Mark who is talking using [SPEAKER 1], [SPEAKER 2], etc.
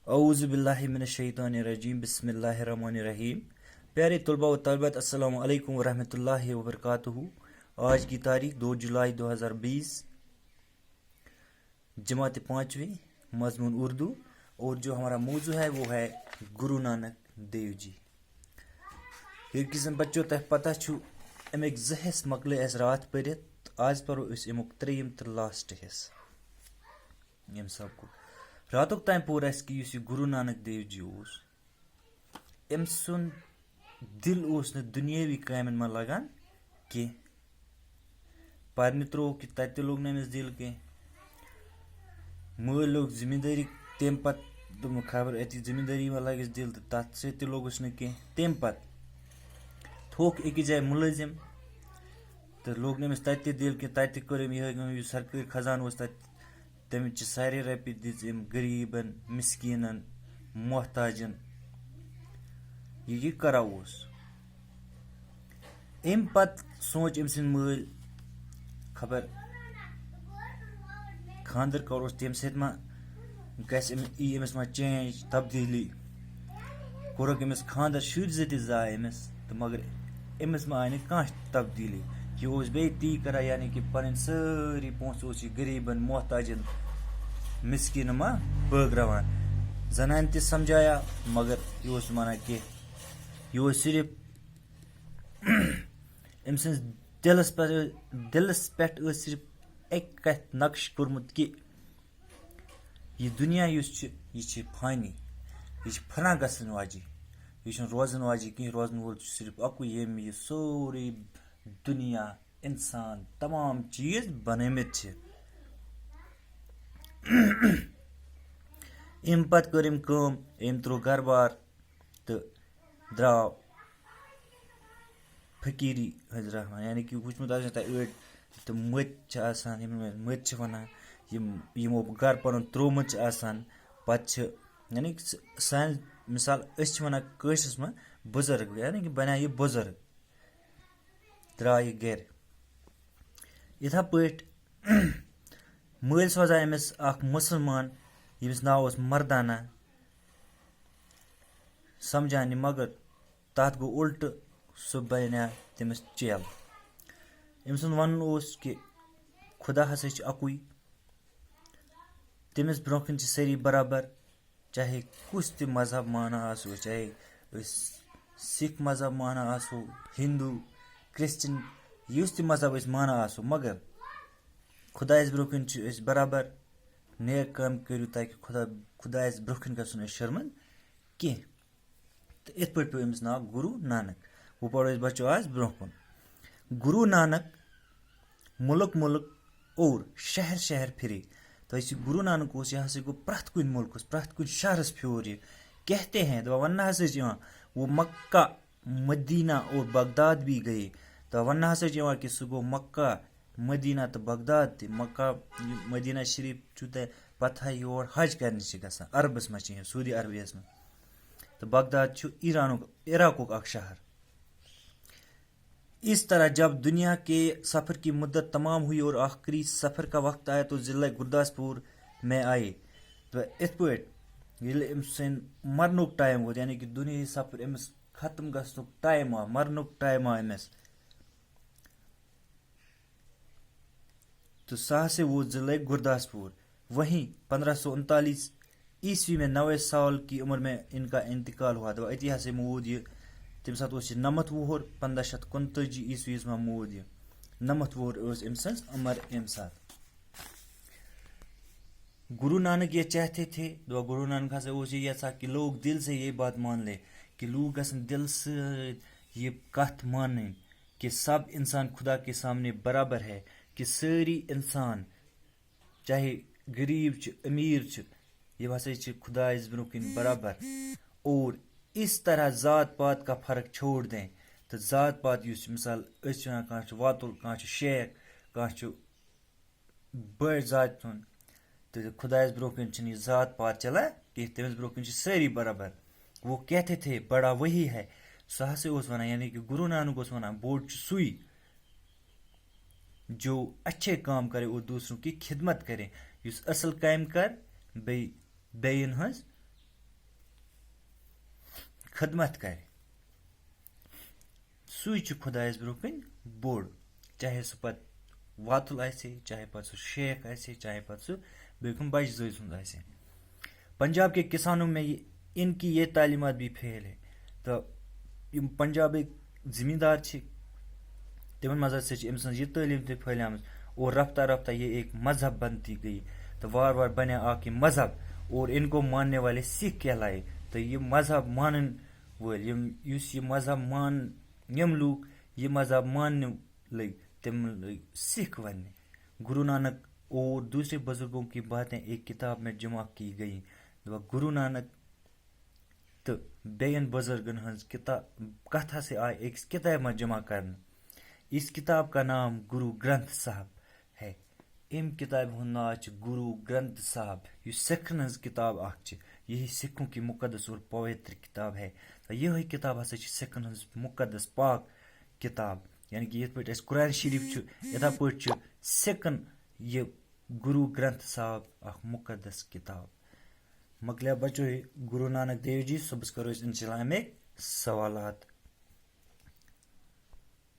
[SPEAKER 1] औज़ु बिल्लाहि मिनश्शैतानिर्रजीम बिस्मिल्लाहिर्रहमानिर्रहीम। प्यारे तलबा व तलबत अस्सलामु अलैकुम वरहमतुल्लाहि वबरकातुहू। आज की तारीख 2 जुलाई 2020, जमात पाँचवीं, मजमून उर्दू। और जो हमारा मौजू है वो है गुरु नानक देव जी। ये किस्म बच्चों तक पता छु अमिक ज हिस्स मकले अस रात पढ़ित। आज परो अस अमुक त्रेयम तो लास्ट हिस्स यम सबको रातुक ताम पोर अस कि युस गुरु नानक देव जी उस अम सुन दिल उस न दुनियावी कामन में लगान कि पारने त्रो कि तत लोग न अमिस दिल के मल लोग जिम्मेदारी तम पत दोम खबर अति जिम्मेदारी में लगिस दिल तो तथ सत लोगस न कह तम पत थोक एक जाय मुलजिम तो लोग न अमिस तत दिल कि तत कर यह सरकारी खजान उस तत तम सारे रपि दिम गरीबन मिस्कीनन मोहताजन ये करा उस अम पत सोच अम सिंद मल खबर खानदर करोस तम सत मा यी अमिस मा चेंज तब्दीली कोरक अमिस खानदर शुर जति जाय अमिस तो मगर अमिस मा आय कह तब्दीली यह बे ती करा यानी कि पन सारी पोस उस गरीबन मोहताजन मिस्किन मा बगरान जनान त समझाया मगर यह माना कह यह सिर्फ अम सद दिलस पे सिर्फ एक कथ नक्श कोरमुत कि यह दुनिया यह फानी यह फना गसन वाजी यह रोजन वाजी कह रोजन वोल सिर्फ अकु यम यह सोरी दुनिया इंसान तमाम चीज बनमित अम पत कर अम त्रो घर बार तो द्राव फकीरी हजरा यानी कि वुचमुत अड़ तो मत मत वन यमो घर पन त्रोमुत पत यानी सान मिसाल वन कशस में बुजुर्ग यानी कि बना यह बुजुर्ग द्राय गर इथा पट मल सोजा अमिस अख मुसलमान यमिस नाव मर्दाना समझाने मगर तथ गो उल्ट सह बना तमिस चेल अम सुंद वन कि खुदा हसा अकुई तमिस ब्रोखन सारी बराबर चाहे कुछ त मजहब माना आसो चाहे सिख मजहब माना आसो हिंदू क्रिश्चियन युस त मजहब माना आसो मगर खुदायस ब्रोखन बराबर नेक काम करू ताकि खुदायस ब्रोखन गसन शर्मन कह तो इत पे अमिस नाव गुरु नानक वो पढ़ो बच्चों आज ब्रोह गुरु नानक मुल्क मुल्क और शहर शहर फिरे तो इस गुरु नानक उस यह गो प्रथ कुन मुल्क प्रथ कुन शहरस फ्योर ये कहते हैं तो वन हसा वो मक्का मदीना और बगदाद भी गए तो वन हसा कि सह गो मक्का मदीना तो बगदाद त मक्का मदीना शरीफ चु ते पता योर हज कर गसान अरबस मे सऊदी अरबियस में तो बगदाद इराकुक अख शहर। इस तरह जब दुनिया के सफ़र की मुद्दत तमाम हुई और आखिरी सफ़र का वक्त आया तो ज़िला गुरदासपुर में आए तो इत पे मरनुक टाइम वो यानी कि दुनिया सफ़र अमिस खत्म गसनुक टाइम आ मरनुक टाइम आ अमिस तो सह से वो ज़िला गुरदासपुर। वहीं 1539 ईस्वी में 90 साल की उम्र में इनका इंतकाल हुआ तो इतिहास मूद ये तम सात नमत वोहर 1559 ईस्वी में मूद यह नमत वोहर अम सज उमर अम सात। गुरु नानक ये चाहते थे दो गुरु नानक हसा ये था कि लोग दिल से ये बात मान ले कि लोग गसन दिल से ये कथ मान कि सब इंसान खुदा के सामने बराबर है कि सारी इंसान चाहे गरीब अमीर ये हसा खुदा ब्रोकन बराबर और इस तरह ज़ात पात का फ़र्क छोड़ दें तो ज़ात पात युस मिसाल कह वातुल कह शेख कह बड़ ज़ात तो खुदायस ब्रोकन यह ज़ात पात चला कि तमिस ब्रोकन सारी बराबर। वो कहते थे बड़ा वही है सह हसा वन यानी कि गुरु नानक वन बोड़ सुई जो अच्छे काम करे और दूसरों की खिदमत करे युस असल काम कर बेयन हज खदमत करे सू खुदायस ब्रोह कन बोड़ चाहे सह पत वातुल आसे चाहे पत सह शेख आसे चाहे पत सह बेकुन बच जोज हुंद आसे। पंजाब के किसानों में इनकी ये तालीमात भी फेल है। तो यम पंजाब ज़मींदार तिमन मज अम सज यह तालीम तक फैलम और रफ्ता रफ्ता ये एक मजहब बनती गई। तो वार वार बने आक मजहब और इनको मानने वाले सिख कहलाए। तो ये मजहब मानन वल ये मजहब मान यम लूक ये मजहब मानने लग तम लग सिख वन। गुरु नानक और दूसरे बुजुर्गों की बातें एक किताब में जमा की गई। गुरु नानक तो बेन बुजुर्गन हज कथा से आए एक किताब में जमा कर। इस किताब का नाम गुरु ग्रंथ साहब है। इम किताब हुंद नाव गुरु ग्रंथ साहब। यह सिखन हज किताब यही सिखों की मुकदस और पवित्र किताब है। तो यह किताब हसा सिखन हज मुकदस पाक किताब यानी कि ये पे कुरान शरीफ इथा पे सिखन ये गुरु ग्रंथ साहब मुकदस किताब। मकलिया बचो गुरु नानक देव जी। सुबह करो इंशाल्लाह में सवालात।